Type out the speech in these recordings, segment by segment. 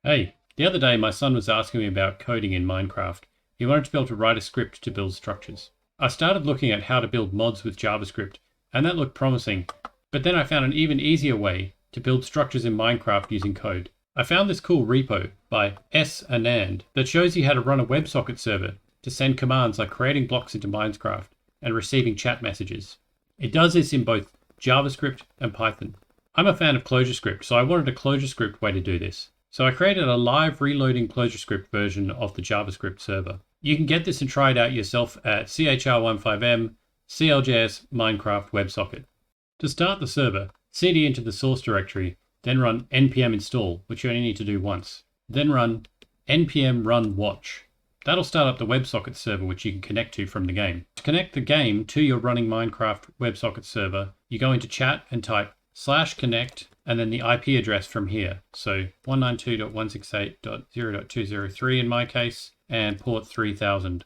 Hey, the other day my son was asking me about coding in Minecraft. He wanted to be able to write a script to build structures. I started looking at how to build mods with JavaScript, and that looked promising. But then I found an even easier way to build structures in Minecraft using code. I found this cool repo by Anand that shows you how to run a WebSocket server to send commands like creating blocks into Minecraft and receiving chat messages. It does this in both JavaScript and Python. I'm a fan of ClojureScript, so I wanted a ClojureScript way to do this. So I created a live reloading ClojureScript version of the JavaScript server. You can get this and try it out yourself at chr15m cljs Minecraft WebSocket. To start the server, cd into the source directory, then run npm install, which you only need to do once. Then run npm run watch. That'll start up the WebSocket server, which you can connect to from the game. To connect the game to your running Minecraft WebSocket server, you go into chat and type /connect and then the IP address from here. So 192.168.0.203 in my case, and port 3000.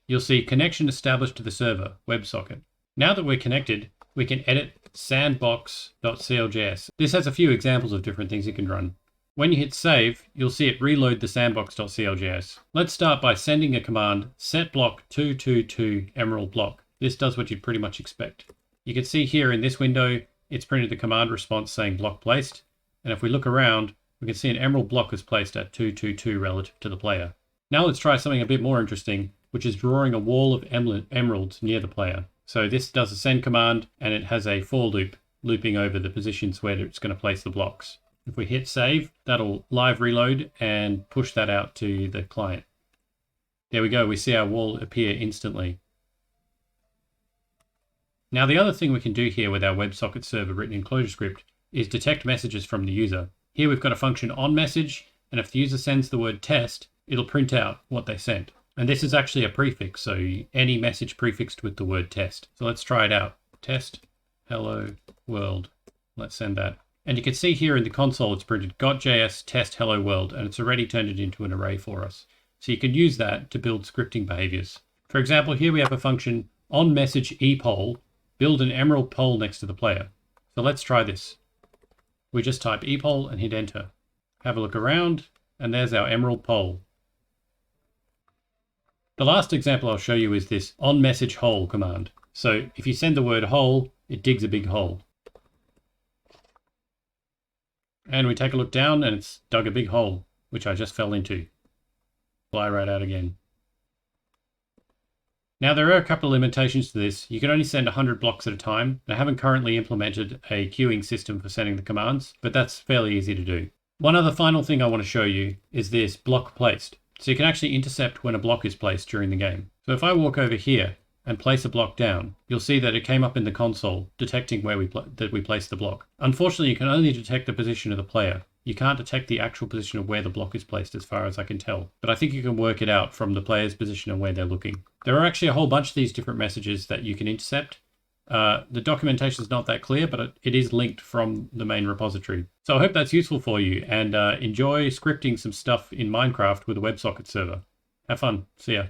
You'll see connection established to the server, WebSocket. Now that we're connected, we can edit sandbox.cljs. This has a few examples of different things you can run. When you hit save, you'll see it reload the sandbox.cljs. Let's start by sending a command setBlock222 emerald block. This does what you'd pretty much expect. You can see here in this window, it's printed the command response saying block placed. And if we look around, we can see an emerald block is placed at 222 relative to the player. Now let's try something a bit more interesting, which is drawing a wall of emeralds near the player. So this does a send command, and it has a for loop looping over the positions where it's going to place the blocks. If we hit save, that'll live reload and push that out to the client. There we go, we see our wall appear instantly. Now the other thing we can do here with our WebSocket server written in ClojureScript is detect messages from the user. Here we've got a function onMessage, and if the user sends the word test, it'll print out what they sent. And this is actually a prefix, so any message prefixed with the word test. So let's try it out. Test, hello, world. Let's send that. And you can see here in the console, it's printed got.js test hello world, and it's already turned it into an array for us. So you can use that to build scripting behaviors. For example, here we have a function onMessageEpoll, build an emerald pole next to the player. So let's try this. We just type epoll and hit enter. Have a look around, and there's our emerald pole. The last example I'll show you is this onMessageHole command. So if you send the word hole, it digs a big hole. And we take a look down and it's dug a big hole, which I just fell into. Fly right out again. Now there are a couple of limitations to this. You can only send 100 blocks at a time. I haven't currently implemented a queuing system for sending the commands, but that's fairly easy to do. One other final thing I want to show you is this block placed. So you can actually intercept when a block is placed during the game. So if I walk over here and place a block down, you'll see that it came up in the console detecting where we placed the block. Unfortunately, you can only detect the position of the player. You can't detect the actual position of where the block is placed as far as I can tell. But I think you can work it out from the player's position and where they're looking. There are actually a whole bunch of these different messages that you can intercept. The documentation is not that clear, but it is linked from the main repository. So I hope that's useful for you, and enjoy scripting some stuff in Minecraft with a WebSocket server. Have fun. See ya.